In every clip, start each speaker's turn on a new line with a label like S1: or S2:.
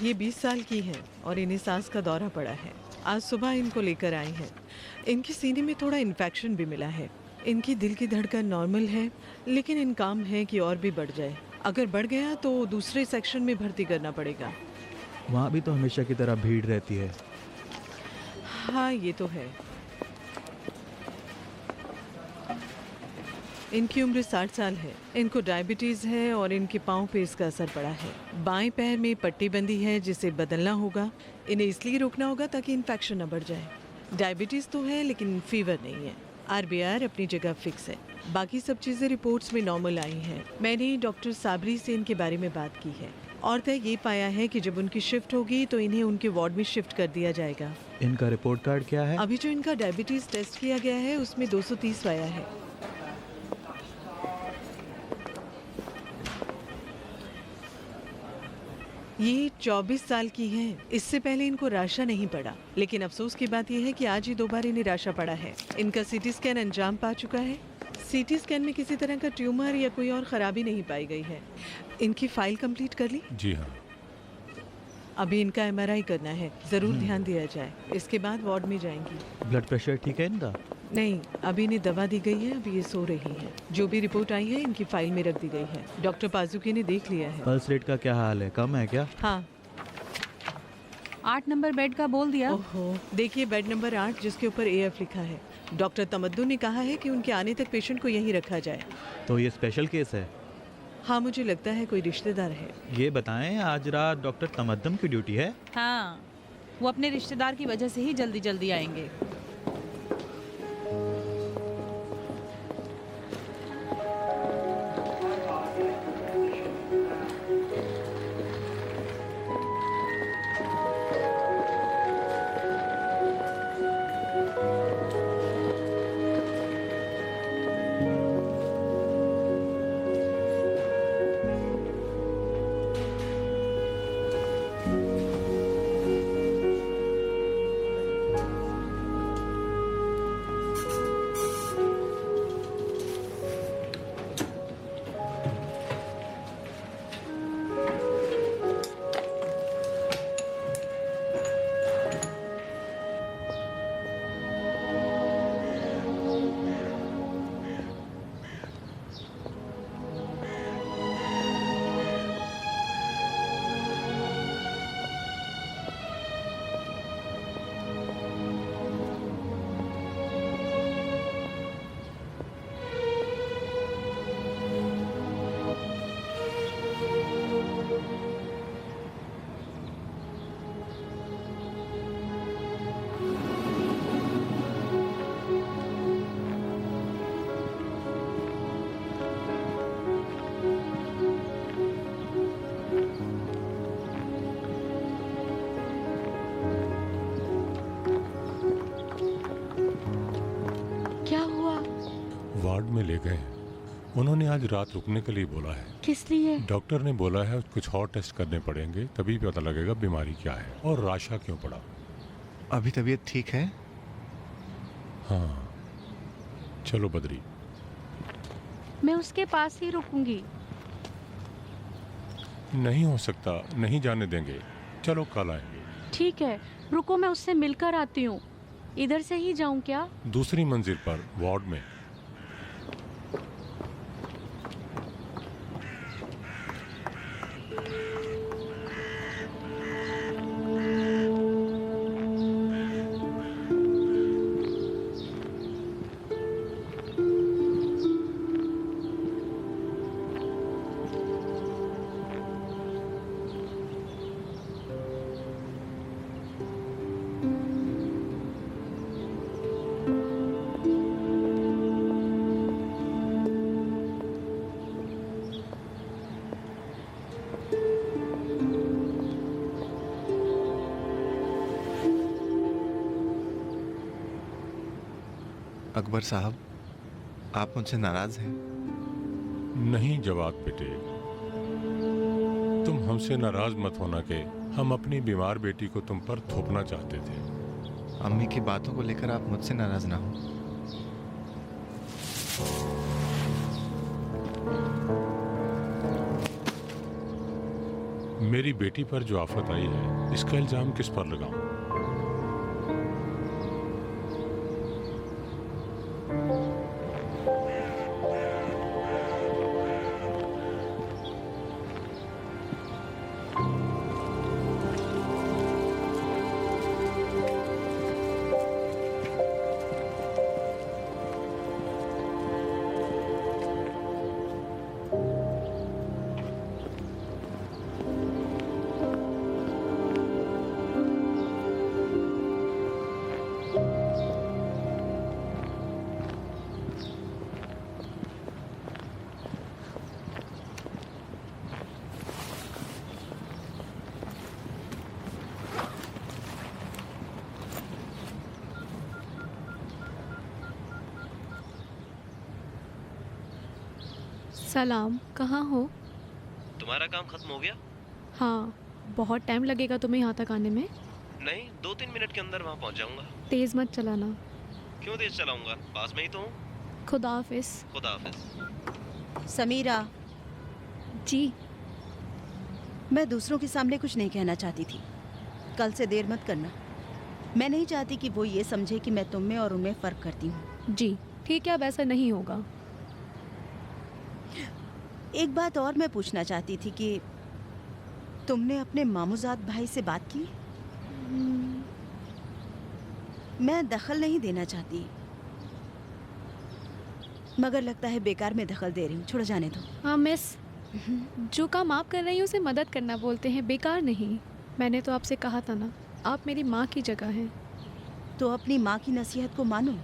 S1: ये 20 साल की है और इन्हें सांस का दौरा पड़ा है। आज सुबह इनको लेकर आई हैं। इनके सीने में थोड़ा इन्फेक्शन भी मिला है। इनकी दिल की धड़कन नॉर्मल है, लेकिन इन काम है कि और भी बढ़ जाए। अगर बढ़ गया तो दूसरे सेक्शन में भर्ती करना पड़ेगा।
S2: वहाँ भी तो हमेशा की तरह भीड़ रहती है।
S1: हाँ, ये तो है। इनकी उम्र 60 साल है। इनको डायबिटीज है और इनके पाँव पे इसका असर पड़ा है। बाएं पैर में पट्टी बंधी है जिसे बदलना होगा। इन्हें इसलिए रोकना होगा ताकि इन्फेक्शन न बढ़ जाए। डायबिटीज तो है लेकिन फीवर नहीं है। RBR अपनी जगह फिक्स है। बाकी सब चीजें रिपोर्ट्स में नॉर्मल आई हैं। मैंने डॉक्टर साबरी से इनके बारे में बात की है और तय ये पाया है कि जब उनकी शिफ्ट होगी तो इन्हें उनके वार्ड में शिफ्ट कर दिया जाएगा।
S2: इनका रिपोर्ट कार्ड क्या है?
S1: अभी जो इनका डायबिटीज टेस्ट किया गया है उसमें 230 आया है। ये 24 साल की हैं। इससे पहले इनको राशा नहीं पड़ा, लेकिन अफसोस की बात यह है कि आज ही 2 बार इन्हें राशा पड़ा है। इनका CT स्कैन अंजाम पा चुका है। CT स्कैन में किसी तरह का ट्यूमर या कोई और खराबी नहीं पाई गई है। इनकी फाइल कंप्लीट कर ली?
S3: जी हाँ।
S1: अभी इनका MRI करना है, जरूर ध्यान दिया जाए। इसके बाद वार्ड में जाएंगी।
S2: ब्लड प्रेशर ठीक है इनका?
S1: नहीं, अभी इन्हें दवा दी गई है, अभी ये सो रही है। जो भी रिपोर्ट आई है इनकी फाइल में रख दी गई है। डॉक्टर पाजुकी ने देख लिया है।
S2: पल्स रेट का क्या हाल है, कम है क्या?
S1: हाँ।
S4: 8 नंबर बेड का बोल दिया।
S1: ओहो, देखिए बेड नंबर 8 जिसके ऊपर AF लिखा है। डॉक्टर तमद्दुन ने कहा है कि उनके आने तक पेशेंट को यहीं रखा जाए।
S2: तो ये स्पेशल केस है?
S1: हाँ, मुझे लगता है कोई रिश्तेदार है।
S2: ये बताएं, आज रात डॉक्टर तमद्दुन की ड्यूटी है?
S4: हाँ, वो अपने रिश्तेदार की वजह से ही जल्दी जल्दी आएंगे।
S3: वार्ड में ले गए। उन्होंने आज रात रुकने के लिए बोला है।
S4: किस लिए?
S3: डॉक्टर ने बोला है कुछ और टेस्ट करने पड़ेंगे, तभी पता लगेगा बीमारी क्या है और राशा क्यों पड़ा।
S5: अभी तबीयत ठीक है?
S3: हाँ, चलो बद्री।
S4: मैं उसके पास ही रुकूंगी।
S3: नहीं हो सकता, नहीं जाने देंगे। चलो कल आएंगे।
S4: ठीक है, रुको, मैं उससे मिलकर आती हूँ। इधर से ही जाऊँ क्या?
S3: दूसरी मंजिल पर वार्ड में।
S5: अकबर साहब, आप मुझसे नाराज हैं?
S3: नहीं जवाद बेटे, तुम हमसे नाराज मत होना कि हम अपनी बीमार बेटी को तुम पर थोपना चाहते थे।
S5: अम्मी की बातों को लेकर आप मुझसे नाराज ना हो।
S3: मेरी बेटी पर जो आफत आई है, इसका इल्जाम किस पर लगाऊं?
S4: सलाम, कहाँ हो?
S6: तुम्हारा काम खत्म हो गया?
S4: हाँ, बहुत टाइम लगेगा तुम्हें यहाँ तक आने में।
S6: नहीं, 2-3 मिनट के अंदर वहाँ पहुँच जाऊँगा।
S4: तेज़ मत चलाना।
S6: क्यों तेज चलाऊँगा? पास में ही तो हूँ।
S4: खुदा हाफिज।
S6: खुदा हाफिज।
S7: समीरा,
S4: जी।
S7: मैं दूसरों के सामने कुछ नहीं कहना चाहती थी। कल से देर मत करना। मैं नहीं चाहती कि वो ये समझे कि मैं तुम में और उनमें फ़र्क करती हूँ।
S4: जी ठीक है, अब ऐसा नहीं होगा।
S7: एक बात और मैं पूछना चाहती थी कि तुमने अपने मामूजाद भाई से बात की? मैं दखल नहीं देना चाहती, मगर लगता है बेकार में दखल दे रही हूँ। छोड़ो, जाने दो।
S4: हाँ मिस, जो काम आप कर रही हैं उसे मदद करना बोलते हैं, बेकार नहीं। मैंने तो आपसे कहा था ना, आप मेरी माँ की जगह हैं।
S7: तो अपनी माँ की नसीहत को मानो,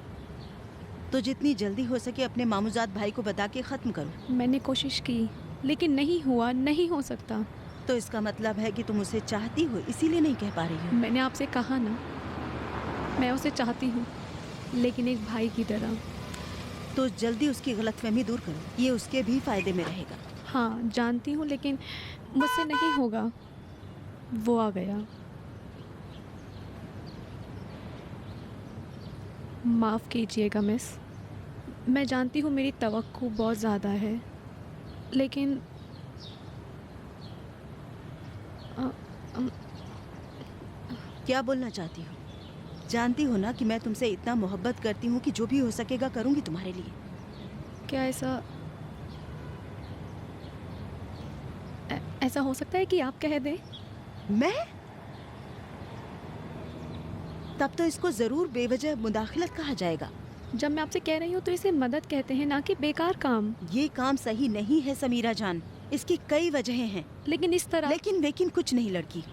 S7: तो जितनी जल्दी हो सके अपने मामूजाद भाई को बता के ख़त्म करो।
S4: मैंने कोशिश की, लेकिन नहीं हुआ, नहीं हो सकता।
S7: तो इसका मतलब है कि तुम उसे चाहती हो, इसीलिए नहीं कह पा रही हो।
S4: मैंने आपसे कहा ना, मैं उसे चाहती हूँ, लेकिन एक भाई की तरह।
S7: तो जल्दी उसकी गलतफहमी दूर करो, ये उसके भी फ़ायदे में रहेगा।
S4: हाँ जानती हूँ, लेकिन मुझसे नहीं होगा। वो आ गया। माफ़ कीजिएगा मिस, मैं जानती हूँ मेरी तवक्को बहुत ज़्यादा है, लेकिन
S7: क्या बोलना चाहती हो? जानती हो ना कि मैं तुमसे इतना मोहब्बत करती हूँ कि जो भी हो सकेगा करूँगी तुम्हारे लिए।
S4: क्या ऐसा हो सकता है कि आप कह दें?
S7: मैं? तब तो इसको ज़रूर बेवजह मुदाखलत कहा जाएगा।
S4: जब मैं आपसे कह रही हूँ तो इसे मदद कहते हैं, ना कि बेकार काम।
S7: ये काम सही नहीं है समीरा जान, इसकी कई वजहें हैं।
S4: लेकिन इस तरह
S7: लेकिन कुछ नहीं लड़की,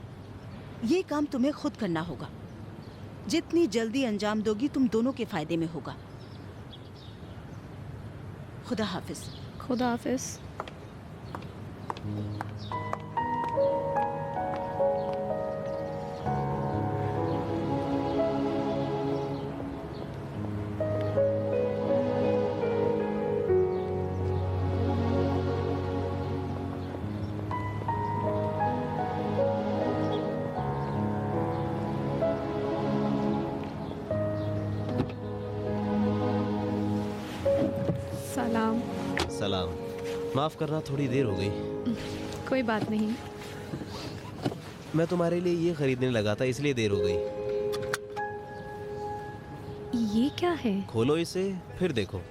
S7: ये काम तुम्हें खुद करना होगा। जितनी जल्दी अंजाम दोगी तुम दोनों के फायदे में होगा। खुदा हाफिज।
S4: खुदा हाफिज। सलाम।
S6: सलाम। माफ़ करना, थोड़ी देर हो गई।
S4: कोई बात नहीं।
S6: मैं तुम्हारे लिए ये खरीदने लगा था, इसलिए देर हो गई।
S4: ये क्या है?
S6: खोलो इसे, फिर देखो।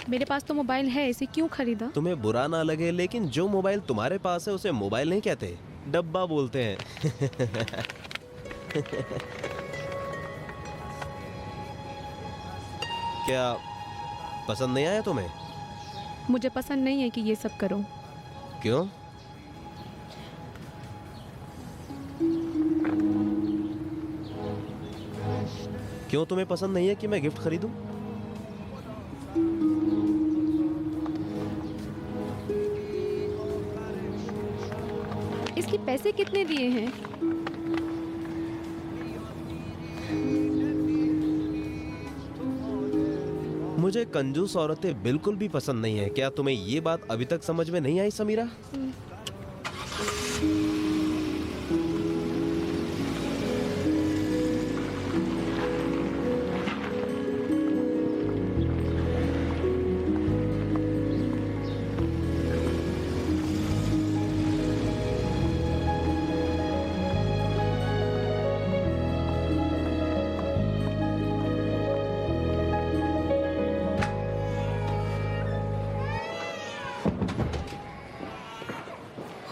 S4: मेरे पास तो मोबाइल है, इसे क्यों खरीदा?
S6: तुम्हें बुरा ना लगे, लेकिन जो मोबाइल तुम्हारे पास है उसे मोबाइल नहीं कहते, डब्बा बोलते हैं। क्या पसंद नहीं आया तुम्हें?
S4: मुझे पसंद नहीं है कि ये सब करो।
S6: क्यों? क्यों तुम्हें पसंद नहीं है कि मैं गिफ्ट खरीदूं?
S4: इसके पैसे कितने दिए हैं?
S6: मुझे कंजूस औरतें बिल्कुल भी पसंद नहीं है। क्या तुम्हें ये बात अभी तक समझ में नहीं आई समीरा?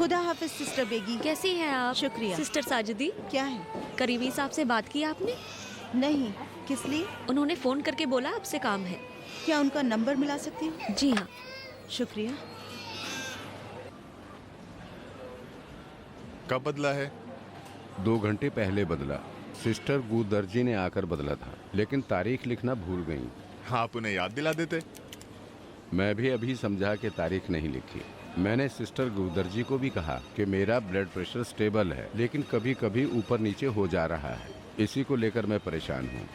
S7: खुदा हाफिज सिस्टर बेगी।
S8: कैसी हैं आप?
S7: शुक्रिया।
S8: सिस्टर साजिदी,
S7: क्या है?
S8: करीमी साहब से बात की आपने?
S7: नहीं, किस लिए?
S8: उन्होंने फोन करके बोला आपसे काम है।
S7: क्या उनका नंबर मिला सकती हूँ?
S8: जी हाँ।
S7: शुक्रिया।
S9: कब बदला है?
S10: 2 घंटे पहले बदला। सिस्टर गुदर्जी ने आकर बदला था, लेकिन तारीख लिखना भूल गई।
S9: आप उन्हें याद दिला देते।
S10: मैं भी अभी समझा कि तारीख नहीं लिखी। मैंने सिस्टर गुदर्जी को भी कहा कि मेरा ब्लड प्रेशर स्टेबल है, लेकिन कभी कभी ऊपर नीचे हो जा रहा है। इसी को लेकर मैं परेशान हूँ।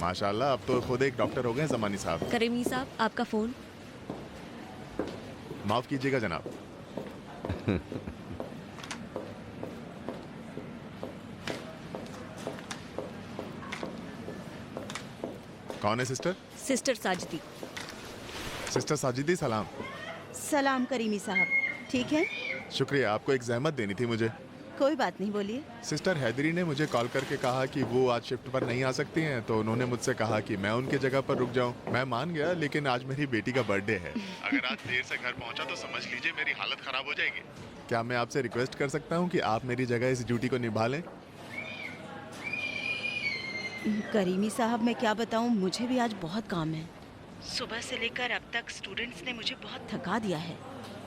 S9: माशाल्लाह, अब तो खुद एक डॉक्टर हो गए ज़मानी साहब।
S8: करीमी साहब, आपका फोन।
S9: माफ कीजिएगा जनाब। कौन है सिस्टर?
S8: सिस्टर साजिदी।
S9: सिस्टर साजिदी, सलाम।
S7: सलाम करीमी साहब, ठीक है?
S9: शुक्रिया। आपको एक जहमत देनी थी मुझे।
S7: कोई बात नहीं, बोलिए।
S9: सिस्टर हैदरी ने मुझे कॉल करके कहा कि वो आज शिफ्ट पर नहीं आ सकती हैं, तो उन्होंने मुझसे कहा कि मैं उनकी जगह पर रुक जाऊं। मैं मान गया, लेकिन आज मेरी बेटी का बर्थडे है। अगर आज देर से घर पहुंचा तो समझ लीजिए मेरी हालत खराब हो जाएगी। क्या मैं आपसे रिक्वेस्ट कर सकता हूं कि आप मेरी जगह इस ड्यूटी को निभा लें?
S7: करीमी साहब, मैं क्या बताऊं, मुझे भी आज बहुत काम है। सुबह से लेकर अब तक स्टूडेंट्स ने मुझे बहुत थका दिया है।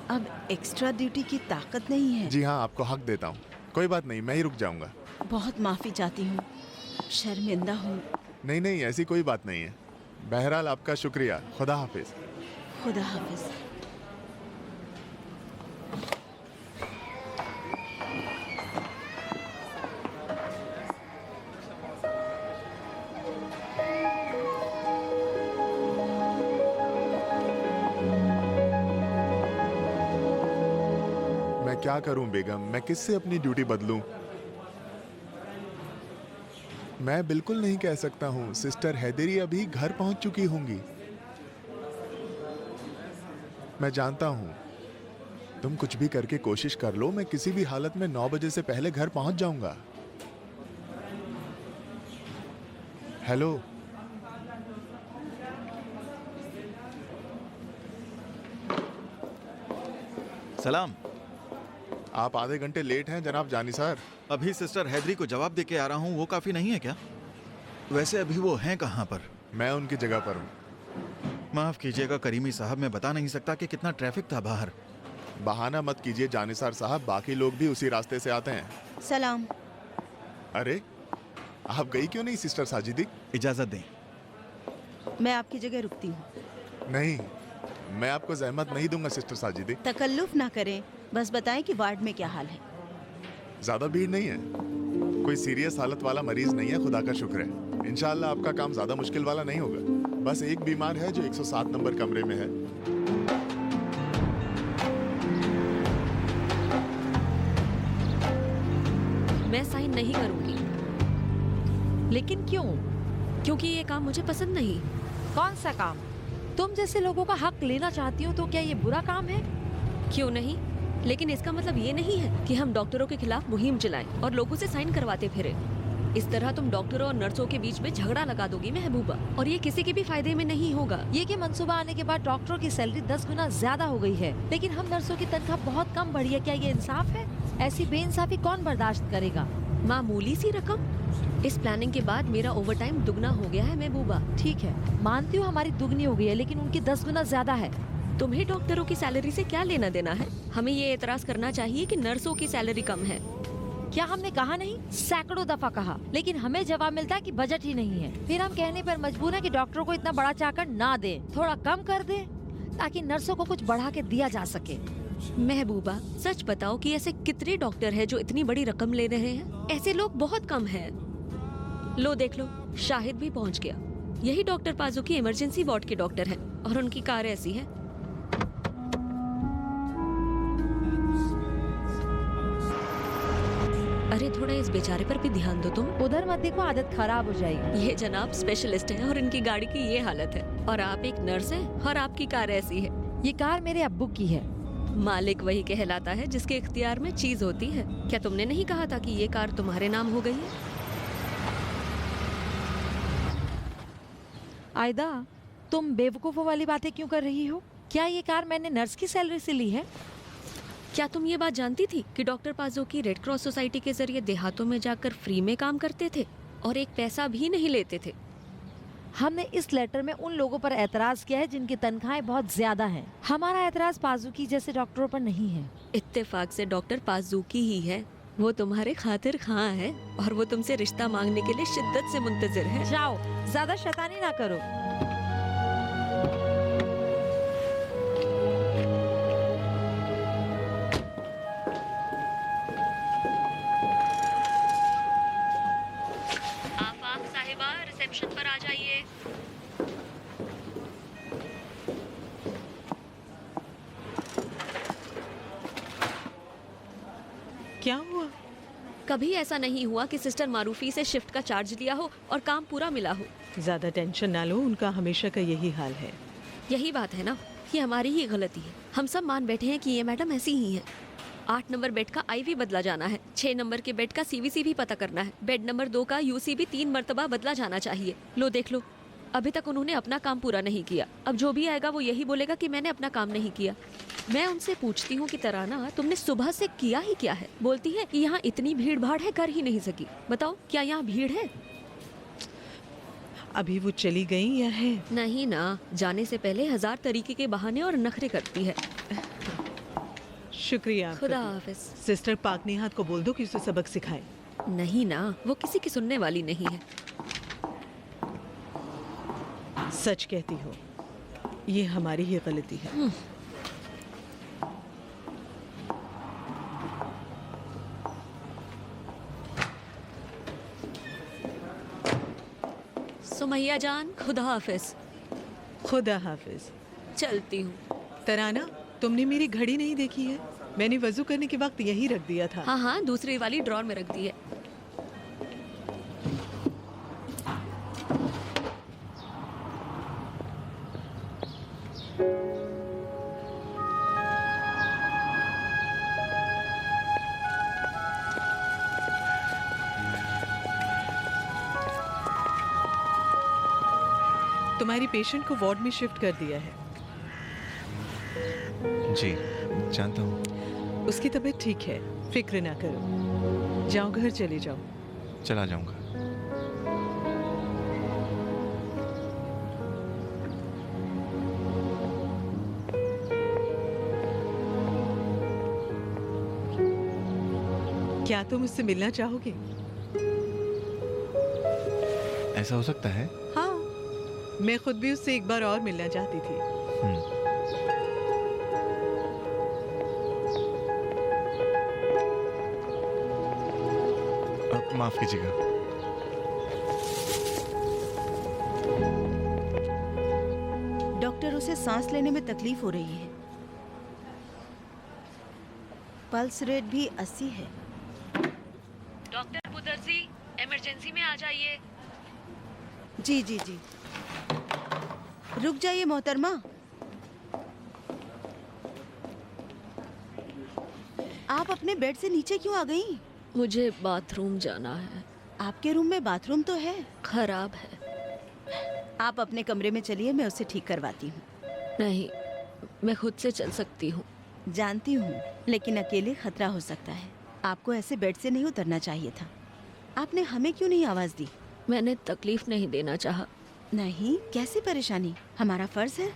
S7: अब एक्स्ट्रा ड्यूटी की ताकत नहीं है।
S9: जी हाँ, आपको हक देता हूँ। कोई बात नहीं, मैं ही रुक जाऊंगा।
S7: बहुत माफ़ी चाहती हूँ, शर्मिंदा हूँ।
S9: नहीं नहीं, ऐसी कोई बात नहीं है। बहरहाल आपका शुक्रिया। खुदा हाफिज।
S7: खुदा हाफिज।
S9: क्या करूं बेगम, मैं किससे अपनी ड्यूटी बदलूं? मैं बिल्कुल नहीं कह सकता हूं। सिस्टर हैदरी अभी घर पहुंच चुकी होंगी। मैं जानता हूं, तुम कुछ भी करके कोशिश कर लो, मैं किसी भी हालत में 9 बजे से पहले घर पहुंच जाऊंगा। हेलो,
S5: सलाम।
S9: आप आधे घंटे लेट हैं जनाब जानिसार।
S5: अभी सिस्टर हैदरी को जवाब दे के आ रहा हूँ, वो काफ़ी नहीं है क्या? वैसे अभी वो हैं कहाँ पर?
S9: मैं उनकी जगह पर हूँ।
S5: माफ़ कीजिएगा करीमी साहब, मैं बता नहीं सकता कि कितना ट्रैफिक था बाहर।
S9: बहाना मत कीजिए जानिसार साहब, बाकी लोग भी उसी रास्ते से आते हैं।
S7: सलाम।
S9: अरे, आप गई क्यों नहीं सिस्टर साजिदी?
S5: इजाज़त दें।
S7: मैं आपकी जगह रुकती हूँ।
S9: नहीं, मैं आपको जहमत नहीं दूंगा सिस्टर साजिदी।
S7: तकल्लुफ ना करें, बस बताएं कि वार्ड में क्या हाल है।
S9: ज्यादा भीड़ नहीं है, कोई सीरियस हालत वाला मरीज नहीं है, खुदा का शुक्र है। इंशाल्लाह आपका काम ज्यादा मुश्किल वाला नहीं होगा। बस एक बीमार है जो 107 नंबर कमरे में है।
S8: मैं साइन नहीं करूंगी।
S11: लेकिन क्यों?
S8: क्योंकि ये काम मुझे पसंद नहीं।
S11: कौन सा काम? तुम जैसे लोगों का हक लेना चाहती हो तो क्या ये बुरा काम है?
S8: क्यों नहीं, लेकिन इसका मतलब ये नहीं है कि हम डॉक्टरों के खिलाफ मुहिम चलाएं और लोगों से साइन करवाते फिरे। इस तरह तुम डॉक्टरों और नर्सों के बीच में झगड़ा लगा दोगी महबूबा, और ये किसी के भी फायदे में नहीं होगा।
S11: ये कि मंसूबा आने के बाद डॉक्टरों की सैलरी 10 गुना ज्यादा हो गई है, लेकिन हम नर्सों की तनख्वाह बहुत कम बढ़ी है। क्या ये इंसाफ है? ऐसी बेइंसाफी कौन बर्दाश्त करेगा?
S8: मामूली सी रकम। इस प्लानिंग के बाद मेरा ओवरटाइम दुगना हो गया है महबूबा।
S11: ठीक है, मानती हूँ हमारी दुगनी हो गई है, लेकिन उनकी 10 गुना ज्यादा है।
S8: तुम्हें डॉक्टरों की सैलरी से क्या लेना देना है? हमें ये एतराज करना चाहिए कि नर्सों की सैलरी कम है।
S11: क्या हमने कहा नहीं? सैकड़ों दफा कहा, लेकिन हमें जवाब मिलता है कि बजट ही नहीं है। फिर हम कहने पर मजबूर हैं कि डॉक्टरों को इतना बड़ा चाकर ना दे, थोड़ा कम कर दे ताकि नर्सों को कुछ बढ़ा के दिया जा सके।
S8: महबूबा, सच बताओ कि ऐसे कितने डॉक्टर हैं जो इतनी बड़ी रकम ले रहे हैं? ऐसे लोग बहुत कम हैं। लो देख लो, शाहिद भी पहुंच गया। यही डॉक्टर पाजू की इमरजेंसी वार्ड के डॉक्टर हैं और उनकी कार ऐसी है। अरे थोड़ा इस बेचारे पर भी ध्यान दो तुम।
S11: उधर मत देखो, आदत खराब हो जाएगी।
S8: ये जनाब स्पेशलिस्ट हैं और इनकी गाड़ी की ये हालत है, और आप एक नर्स हैं और आपकी कार ऐसी है।
S11: ये कार मेरे अब्बू की है।
S8: मालिक वही कहलाता है जिसके इख्तियार में चीज होती है। क्या तुमने नहीं कहा था कि ये कार तुम्हारे नाम हो गई है?
S11: आयदा, तुम बेवकूफ़ों वाली बातें क्यों कर रही हो? क्या ये कार मैंने नर्स की सैलरी से ली है?
S8: क्या तुम ये बात जानती थी कि डॉक्टर पाजोकी रेड क्रॉस सोसाइटी के जरिए देहातों में जाकर फ्री में काम करते थे और एक पैसा भी नहीं लेते थे?
S11: हमने इस लेटर में उन लोगों पर एतराज किया है जिनकी तनख्वाहें बहुत ज्यादा हैं। हमारा एतराज पाजुकी जैसे डॉक्टरों पर नहीं है।
S8: इत्तेफाक से डॉक्टर पाजोकी ही है। वो तुम्हारे खातिर खां है और वो तुमसे रिश्ता मांगने के लिए शिद्दत से मुंतजिर है।
S11: जाओ, ज्यादा शैतानी ना करो।
S8: आफाक साहिबा, रिसेप्शन पर आ जाइए।
S1: क्या हुआ?
S8: कभी ऐसा नहीं हुआ कि सिस्टर मारूफी से शिफ्ट का चार्ज लिया हो और काम पूरा मिला हो।
S1: ज्यादा टेंशन ना लो, उनका हमेशा का यही हाल है।
S8: यही बात है ना, ये हमारी ही गलती है। हम सब मान बैठे हैं कि ये मैडम ऐसी ही है। 8 नंबर बेड का आईवी बदला जाना है, 6 नंबर के बेड का सीवीसी भी पता करना है, बेड नंबर 2 का यूसीबी 3 मरतबा बदला जाना चाहिए। लो देख लो, अभी तक उन्होंने अपना काम पूरा नहीं किया। अब जो भी आएगा वो यही बोलेगा कि मैंने अपना काम नहीं किया। मैं उनसे पूछती हूँ कि तराना, तुमने सुबह से किया ही क्या है? बोलती है कि यहाँ इतनी भीड़ भाड़ है, कर ही नहीं सकी। बताओ, क्या यहाँ भीड़ है?
S1: अभी वो चली गई या है?
S8: नहीं ना, जाने से पहले 1000 तरीके के बहाने और नखरे करती है।
S1: शुक्रिया।
S8: खुदा हाफिज।
S1: सिस्टर पाक निहात को बोल दो कि उसे सबक सिखाए।
S8: नहीं ना, वो किसी की सुनने वाली नहीं है।
S1: सच कहती हो, ये हमारी ही गलती है।
S8: सुमैया जान, खुदा हाफिज।
S1: खुदा हाफिज।
S8: चलती हूँ।
S1: तराना, तुमने मेरी घड़ी नहीं देखी है? मैंने वजू करने के वक्त यहीं रख दिया था।
S8: हाँ हाँ, दूसरी वाली ड्रॉर में रख दी है।
S1: तुम्हारी पेशेंट को वार्ड में शिफ्ट कर दिया है।
S5: जी जानता हूँ।
S1: उसकी तबीयत ठीक है, फिक्र ना करो। जाओ, घर चले जाओ।
S5: चला जाऊंगा।
S1: क्या तुम उससे मिलना चाहोगे?
S5: ऐसा हो सकता है।
S1: हाँ, मैं खुद भी उससे एक बार और मिलना चाहती थी।
S5: माफ कीजिएगा।
S7: डॉक्टर, उसे सांस लेने में तकलीफ हो रही है। पल्स रेट भी 80 है।
S8: डॉक्टर बुदरजी, इमरजेंसी में आ जाइए।
S7: जी जी जी। रुक जाइए मोहतरमा। आप अपने बेड से नीचे क्यों आ गई?
S8: मुझे बाथरूम जाना है।
S7: आपके रूम में बाथरूम तो है।
S8: खराब है।
S7: आप अपने कमरे में चलिए, मैं उसे ठीक करवाती हूँ।
S8: नहीं, मैं खुद से चल सकती हूँ।
S7: जानती हूँ, लेकिन अकेले खतरा हो सकता है। आपको ऐसे बेड से नहीं उतरना चाहिए था। आपने हमें क्यों नहीं आवाज दी?
S8: मैंने तकलीफ नहीं देना चाहा।
S7: नहीं, कैसी परेशानी? हमारा फर्ज है।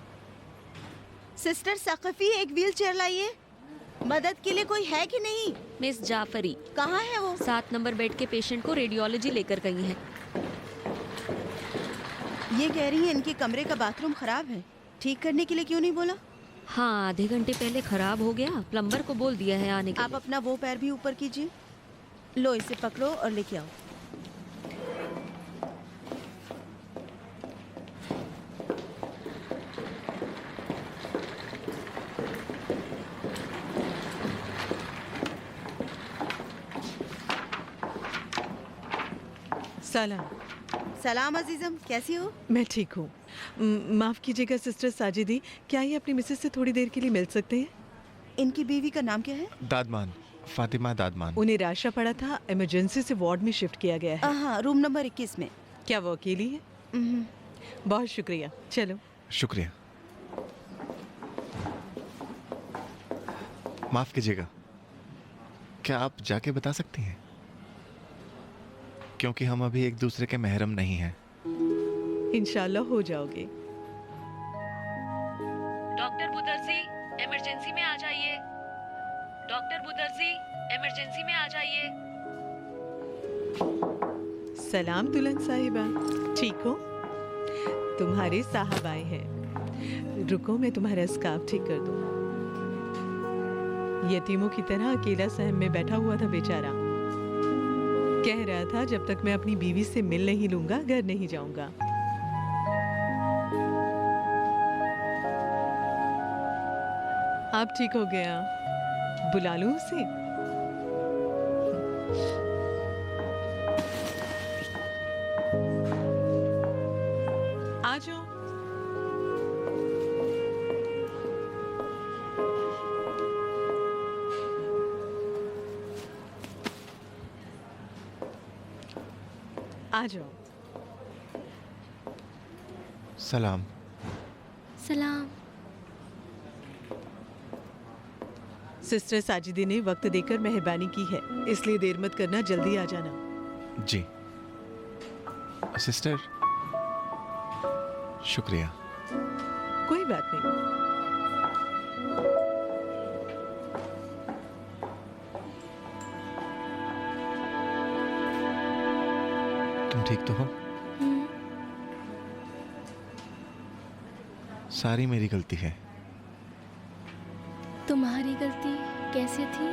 S7: सिस्टर सक़फ़ी, एक व्हील चेयर लाइए। मदद के लिए कोई है कि नहीं?
S8: मिस जाफरी।
S7: कहाँ है वो?
S8: 7 नंबर बेड के पेशेंट को रेडियोलॉजी लेकर गई हैं।
S7: ये कह रही है इनके कमरे का बाथरूम खराब है। ठीक करने के लिए क्यों नहीं बोला?
S8: हाँ, आधे घंटे पहले खराब हो गया, प्लम्बर को बोल दिया है आने के
S7: आप अपना वो पैर भी ऊपर कीजिए। लो, इसे पकड़ो और लेके आओ।
S1: सलाम।
S7: सलाम अजीजम, कैसी हो?
S1: मैं ठीक हूँ। माफ़ कीजिएगा सिस्टर साजिदी, क्या ये अपनी मिसेस से थोड़ी देर के लिए मिल सकते हैं?
S7: इनकी बीवी का नाम क्या है?
S5: दादमान, फातिमा दादमान।
S1: उन्हें राशा पड़ा था, इमरजेंसी से वार्ड में शिफ्ट किया गया है।
S7: हाँ, रूम नंबर 21 में।
S1: क्या वो अकेली है? बहुत शुक्रिया। चलो।
S5: शुक्रिया।
S9: माफ कीजिएगा, क्या आप जाके बता सकती हैं? क्योंकि हम अभी एक दूसरे के महरम नहीं हैं।
S1: इंशाल्लाह हो जाओगे।
S8: डॉक्टर बुदरसी, इमरजेंसी में आ जाइए। डॉक्टर बुदरसी, इमरजेंसी में आ जाइए।
S1: सलाम दुल्हन साहिबा, ठीक हो? तुम्हारे साहब आए हैं। रुको मैं तुम्हारा स्कार्फ ठीक कर दूं। यतीमों की तरह अकेला सहम में बैठा हुआ था बेचारा। कह रहा था जब तक मैं अपनी बीवी से मिल नहीं लूंगा घर नहीं जाऊंगा। आप ठीक हो गया, बुला लूं उसे? आ जाओ। आ जाओ।
S9: सलाम।
S4: सलाम।
S1: सिस्टर साजिदी ने वक्त देकर मेहरबानी की है, इसलिए देर मत करना, जल्दी आ जाना।
S9: जी सिस्टर, शुक्रिया।
S1: कोई बात नहीं।
S9: तुम ठीक तो हो? सारी मेरी गलती है।
S4: तुम्हारी गलती कैसे थी?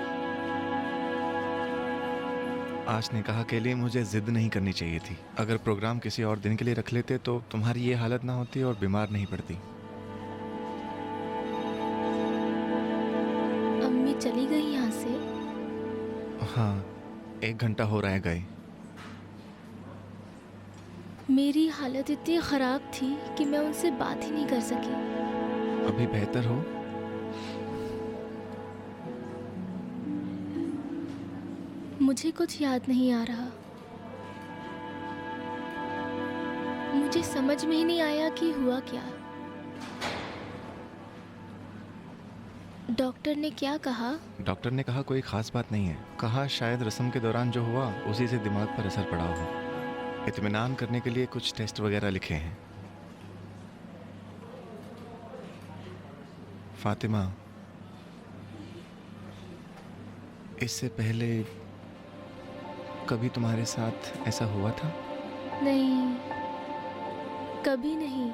S9: आज ने कहा के लिए मुझे जिद नहीं करनी चाहिए थी। अगर प्रोग्राम किसी और दिन के लिए रख लेते तो तुम्हारी ये हालत ना होती और बीमार नहीं पड़ती।
S4: अम्मी चली गई यहाँ से?
S9: हाँ, 1 घंटा हो रहा है गए।
S4: मेरी हालत इतनी खराब थी कि मैं उनसे बात ही नहीं कर सकी।
S9: अभी बेहतर हो?
S4: मुझे कुछ याद नहीं आ रहा। मुझे समझ में ही नहीं आया कि हुआ क्या। डॉक्टर ने क्या कहा?
S9: डॉक्टर ने कहा कोई खास बात नहीं है। कहा शायद रस्म के दौरान जो हुआ उसी से दिमाग पर असर पड़ा हो। इत्मीनान करने के लिए कुछ टेस्ट वगैरह लिखे हैं। फातिमा, इससे पहले कभी तुम्हारे साथ ऐसा हुआ था?
S4: नहीं, कभी नहीं।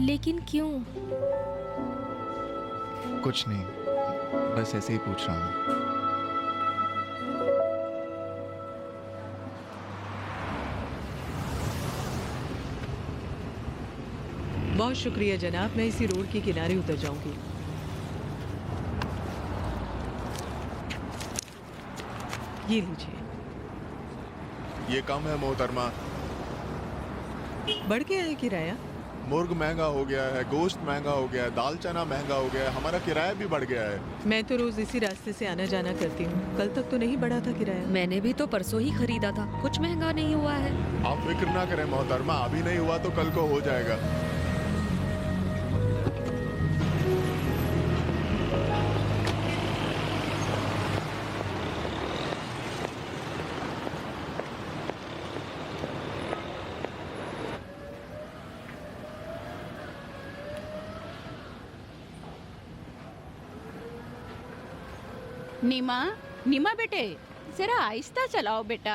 S4: लेकिन क्यों?
S9: कुछ नहीं, बस ऐसे ही पूछ रहा हूँ।
S1: बहुत शुक्रिया जनाब, मैं इसी रोड के किनारे उतर जाऊंगी। ये लीजिए।
S9: ये कम है मोहतरमा।
S1: बढ़ गया है किराया?
S9: मुर्ग महंगा हो गया है, गोश्त महंगा हो गया है, दाल चना महंगा हो गया है, हमारा किराया भी बढ़ गया है।
S1: मैं तो रोज इसी रास्ते से आना जाना करती हूँ। कल तक तो नहीं बढ़ा था किराया।
S8: मैंने भी तो परसों ही खरीदा था, कुछ महंगा नहीं हुआ है।
S9: आप फिक्र ना करें मोहतरमा, अभी नहीं हुआ तो कल को हो जाएगा।
S12: नीमा, नीमा बेटे, जरा आहिस्ता चलाओ बेटा।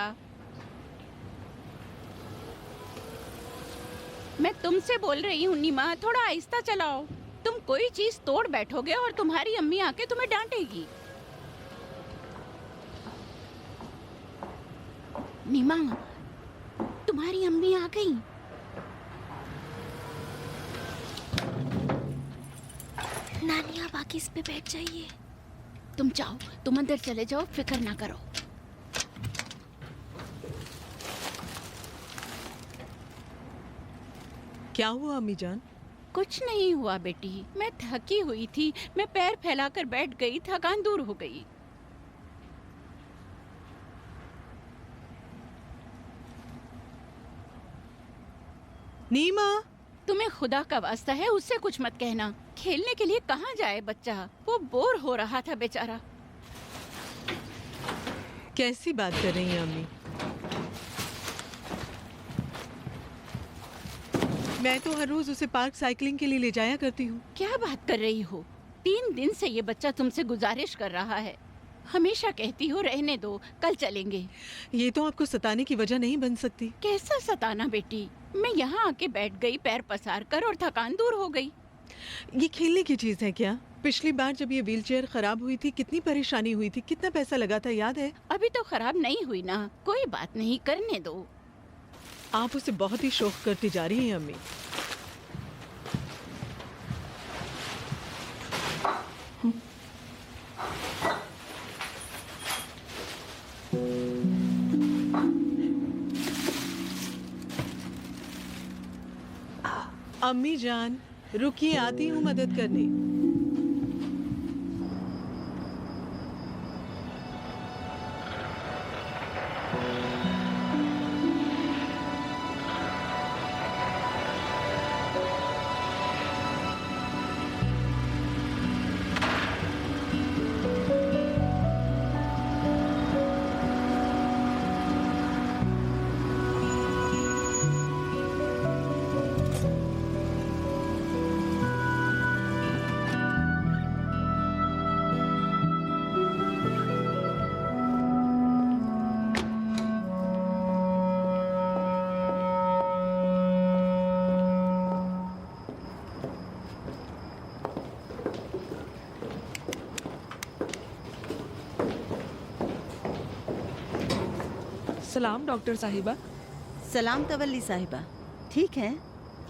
S12: मैं तुमसे बोल रही हूँ नीमा, थोड़ा आहिस्ता चलाओ। तुम कोई चीज तोड़ बैठोगे और तुम्हारी अम्मी आके तुम्हें डांटेगी। नीमा, तुम्हारी अम्मी आ गई।
S4: नानी आप आके इस पे बैठ जाइए।
S12: तुम जाओ, तुम अंदर चले जाओ, फिक्र ना करो।
S1: क्या हुआ अम्मी जान?
S12: कुछ नहीं हुआ बेटी, मैं थकी हुई थी, मैं पैर फैलाकर बैठ गई, थकान दूर हो गई।
S1: नीमा,
S12: तुम्हें खुदा का वास्ता है उससे कुछ मत कहना। खेलने के लिए कहाँ जाए बच्चा, वो बोर हो रहा था बेचारा।
S1: कैसी बात कर रही हैं अम्मी? मैं तो हर रोज उसे पार्क साइकिलिंग के लिए ले जाया करती हूँ।
S12: क्या बात कर रही हो? 3 दिन से ये बच्चा तुमसे गुजारिश कर रहा है। हमेशा कहती हो रहने दो, कल चलेंगे।
S1: ये तो आपको सताने की वजह नहीं बन सकती।
S12: कैसा सताना बेटी, मैं यहाँ आके बैठ गई पैर पसार कर और थकान दूर हो गई।
S1: ये खेलने की चीज है क्या? पिछली बार जब ये व्हीलचेयर खराब हुई थी कितनी परेशानी हुई थी, कितना पैसा लगा था, याद है?
S12: अभी तो खराब नहीं हुई ना, कोई बात नहीं, करने दो।
S1: आप उसे बहुत ही शौक करती जा रही हैं अम्मी। अम्मी जान, रुकिए, आती हूँ मदद करने।
S13: सलाम डॉक्टर साहिबा।
S7: सलाम तवल्ली साहिबा, ठीक है?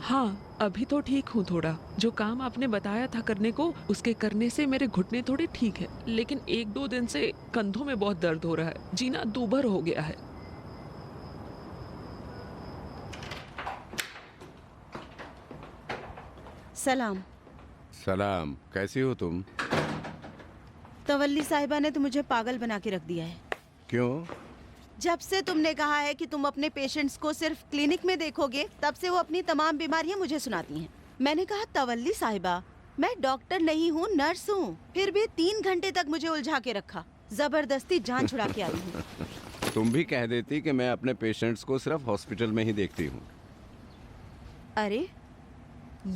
S13: हाँ, अभी तो ठीक हूँ थोड़ा। जो काम आपने बताया था करने को, उसके करने से मेरे घुटने थोड़े ठीक है, लेकिन 1-2 दिन से कंधों में बहुत दर्द हो रहा है। जीना दूभर हो गया है।
S7: सलाम।
S10: सलाम, कैसी हो तुम?
S7: तवल्ली साहिबा ने तो मुझे पागल बना के रख दिया है।
S10: क्यों?
S7: जब से तुमने कहा है कि तुम अपने पेशेंट्स को सिर्फ क्लिनिक में देखोगे, तब से वो अपनी तमाम बीमारियां मुझे सुनाती हैं। मैंने कहा तवल्ली साहिबा, मैं डॉक्टर नहीं हूँ, नर्स हूँ। फिर भी 3 घंटे तक मुझे उलझा के रखा। जबरदस्ती जान छुड़ा के आई हूँ।
S10: तुम भी कह देती कि मैं अपने पेशेंट्स को सिर्फ हॉस्पिटल में ही देखती हूँ।
S7: अरे,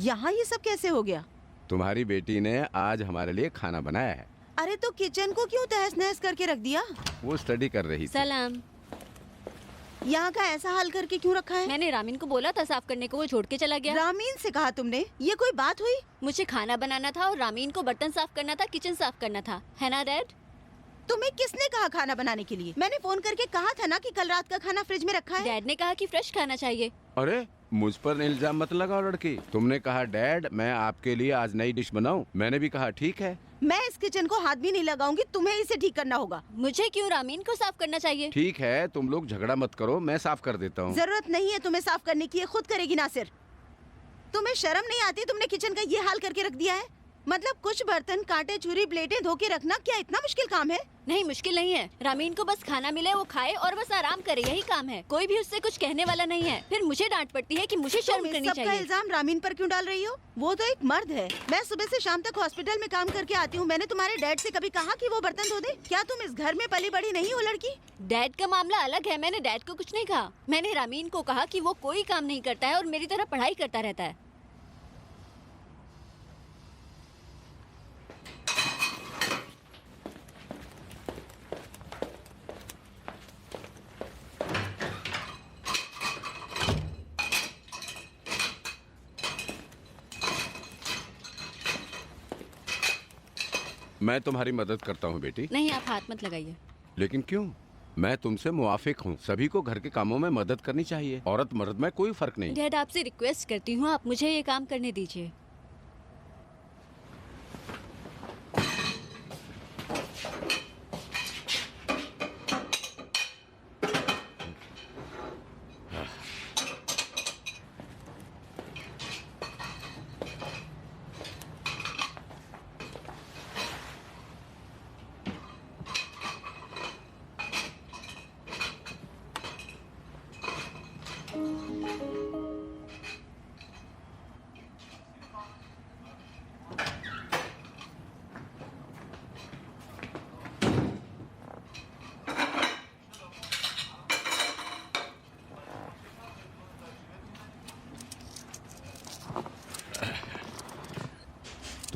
S7: यहाँ ये सब कैसे हो गया?
S10: तुम्हारी बेटी ने आज हमारे लिए खाना बनाया है।
S7: अरे तो किचन को क्यों तहस नहस करके रख दिया?
S10: वो स्टडी कर रही थी।
S8: सलाम।
S7: यहाँ का ऐसा हाल करके क्यों रखा है?
S8: मैंने रामीन को बोला था साफ करने को, वो छोड़ के चला गया।
S7: रामीन से कहा तुमने? ये कोई बात हुई?
S8: मुझे खाना बनाना था और रामीन को बर्तन साफ करना था, किचन साफ करना था, है ना डैड?
S7: तुम्हें किसने कहा खाना बनाने के लिए? मैंने फोन करके कहा था ना कि कल रात का खाना फ्रिज में रखा है।
S8: डैड ने कहा कि फ्रेश खाना चाहिए।
S10: अरे मुझ पर इल्जाम मत लगाओ लड़की। तुमने कहा डैड मैं आपके लिए आज नई डिश बनाऊं, मैंने भी कहा ठीक है।
S7: मैं इस किचन को हाथ भी नहीं लगाऊंगी, तुम्हें इसे ठीक करना होगा।
S8: मुझे क्यों, रामीन को साफ करना चाहिए।
S10: ठीक है, तुम लोग झगड़ा मत करो, मैं साफ कर देता हूँ।
S7: जरूरत नहीं है तुम्हें साफ करने की, ये खुद करेगी नासिर। तुम्हें शर्म नहीं आती? तुमने किचन का ये हाल करके रख दिया है। मतलब कुछ बर्तन, कांटे, छुरी, प्लेटें धो के रखना क्या इतना मुश्किल काम है?
S8: नहीं, मुश्किल नहीं है। रामीन को बस खाना मिले, वो खाए और बस आराम करे, यही काम है। कोई भी उससे कुछ कहने वाला नहीं है। फिर मुझे डांट पड़ती है कि मुझे शर्म करनी
S7: सबका
S8: चाहिए।
S7: इल्जाम रामीन पर क्यों डाल रही हो? वो तो एक मर्द है। मैं सुबह से शाम तक हॉस्पिटल में काम करके आती हूँ। मैंने तुम्हारे डैड से कभी कहा कि वो बर्तन धो दे? क्या तुम इस घर में पली बड़ी नहीं हो लड़की?
S8: डैड का मामला अलग है, मैंने डैड को कुछ नहीं कहा। मैंने रामीन को कहा कि वो कोई काम नहीं करता है और मेरी तरह पढ़ाई करता रहता है।
S10: मैं तुम्हारी मदद करता हूँ बेटी।
S8: नहीं, आप हाथ मत लगाइए।
S10: लेकिन क्यों? मैं तुमसे मुआफिक हूँ, सभी को घर के कामों में मदद करनी चाहिए। औरत मर्द में कोई फर्क नहीं।
S8: डैड, आपसे रिक्वेस्ट करती हूँ, आप मुझे ये काम करने दीजिए।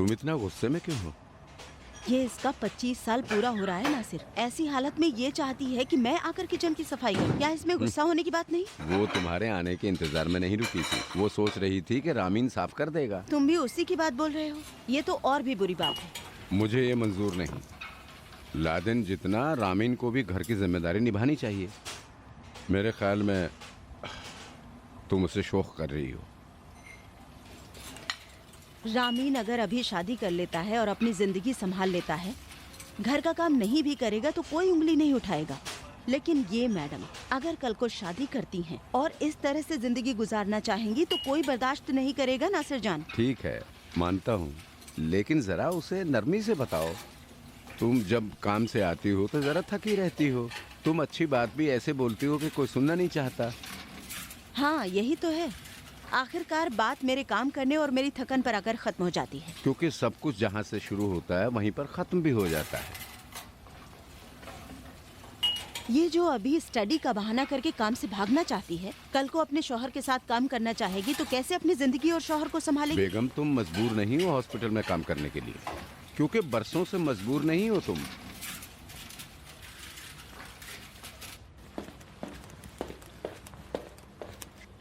S10: तुम इतना गुस्से में क्यों हो?
S7: ये इसका 25 साल पूरा हो रहा है नासिर। ऐसी हालत में ये चाहती है कि मैं आकर किचन की सफाई करूं। क्या इसमें गुस्सा होने की बात नहीं?
S10: वो तुम्हारे आने के इंतजार में नहीं रुकी थी। वो सोच रही थी कि रामीन साफ कर देगा।
S7: तुम भी उसी की बात बोल रहे हो? ये तो और भी बुरी बात है।
S10: मुझे ये मंजूर नहीं। लादेन जितना रामीन को भी घर की जिम्मेदारी निभानी चाहिए। मेरे ख्याल में तुम उसे शौक कर रही हो।
S7: रामीन अगर अभी शादी कर लेता है और अपनी जिंदगी संभाल लेता है, घर का काम नहीं भी करेगा तो कोई उंगली नहीं उठाएगा। लेकिन ये मैडम अगर कल को शादी करती हैं और इस तरह से जिंदगी गुजारना चाहेंगी तो कोई बर्दाश्त नहीं करेगा नासिर जान।
S10: ठीक है, मानता हूँ, लेकिन जरा उसे नरमी से बताओ। तुम जब काम से आती हो तो जरा थकी रहती हो। तुम अच्छी बात भी ऐसे बोलती हो कि कोई सुनना नहीं चाहता।
S7: हाँ, यही तो है। आखिरकार बात मेरे काम करने और मेरी थकन पर आकर खत्म हो जाती है।
S10: क्योंकि सब कुछ जहाँ से शुरू होता है वहीं पर खत्म भी हो जाता है।
S7: ये जो अभी स्टडी का बहाना करके काम से भागना चाहती है, कल को अपने शौहर के साथ काम करना चाहेगी तो कैसे अपनी जिंदगी और शौहर को संभालेगी?
S10: बेगम, तुम मजबूर नहीं हो हॉस्पिटल में काम करने के लिए, क्योंकि बरसों से मजबूर नहीं हो तुम।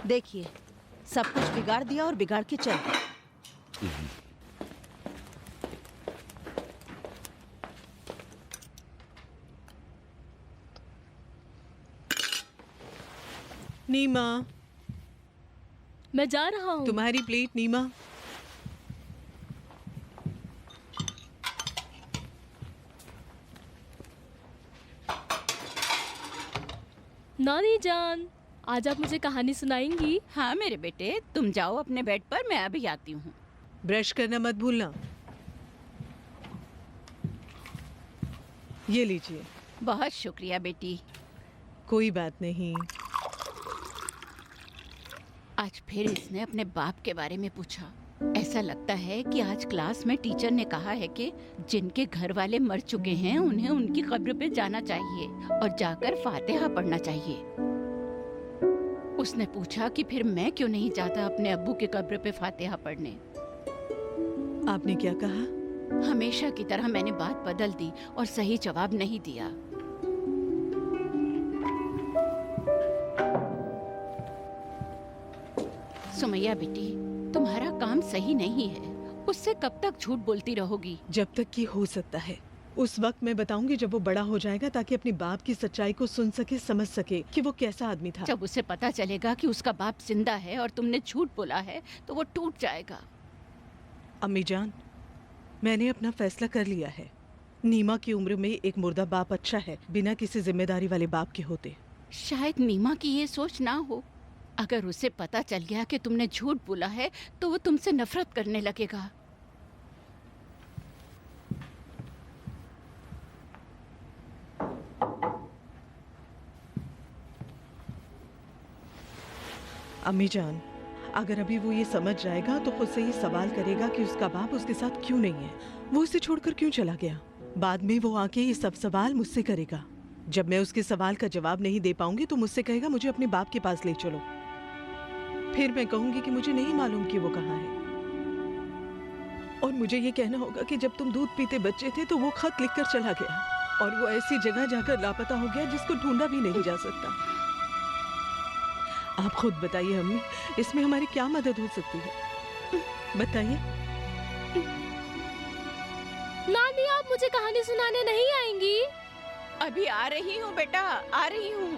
S7: देखिए, सब कुछ बिगाड़ दिया और बिगाड़ के चल गए।
S1: नीमा,
S14: मैं जा रहा हूँ।
S1: तुम्हारी प्लेट नीमा।
S14: नानी जान, आज आप मुझे कहानी सुनाएंगी?
S12: हाँ मेरे बेटे, तुम जाओ अपने बेड पर, मैं अभी आती हूँ।
S1: ब्रश करना मत भूलना। ये लीजिए।
S12: बहुत शुक्रिया बेटी।
S1: कोई बात नहीं।
S12: आज फिर इसने अपने बाप के बारे में पूछा। ऐसा लगता है कि आज क्लास में टीचर ने कहा है कि जिनके घर वाले मर चुके हैं उन्हें उनकी कब्र पे जाना चाहिए और जाकर फातिहा पढ़ना चाहिए। उसने पूछा कि फिर मैं क्यों नहीं जाता अपने अब्बू के कब्र पे फातिहा पढ़ने।
S1: आपने क्या कहा?
S12: हमेशा की तरह मैंने बात बदल दी और सही जवाब नहीं दिया। सुमैया बेटी, तुम्हारा काम सही नहीं है। उससे कब तक झूठ बोलती रहोगी?
S1: जब तक कि हो सकता है। उस वक्त मैं बताऊंगी जब वो बड़ा हो जाएगा, ताकि अपने बाप की सच्चाई को सुन सके, समझ सके कि वो कैसा आदमी था।
S12: जब उसे पता चलेगा कि उसका बाप जिंदा है और तुमने झूठ बोला है तो वो टूट जाएगा।
S1: अम्मी जान, मैंने अपना फैसला कर लिया है। नीमा की उम्र में एक मुर्दा बाप अच्छा है, बिना किसी जिम्मेदारी वाले बाप के होते।
S12: शायद नीमा की ये सोच ना हो। अगर उसे पता चल गया कि तुमने झूठ बोला है तो वो तुमसे नफरत करने लगेगा।
S1: अम्मी जान, अगर अभी वो ये समझ जाएगा तो खुद से ये सवाल करेगा कि उसका बाप उसके साथ क्यों नहीं है, वो उसे छोड़कर क्यों चला गया। बाद में वो आके ये सब सवाल मुझसे करेगा। जब मैं उसके सवाल का जवाब नहीं दे पाऊंगी तो मुझसे कहेगा मुझे अपने बाप के पास ले चलो। फिर मैं कहूंगी कि मुझे नहीं मालूम कि वो कहाँ है। और मुझे ये कहना होगा कि जब तुम दूध पीते बच्चे थे तो वो खत लिखकर चला गया और वो ऐसी जगह जाकर लापता हो गया जिसको ढूंढा भी नहीं जा सकता। आप खुद बताइए अम्मी, इसमें हमारी क्या मदद हो सकती है? बताइए।
S14: नानी, आप मुझे कहानी सुनाने नहीं आएंगी?
S12: अभी आ रही हूँ बेटा, आ रही हूँ।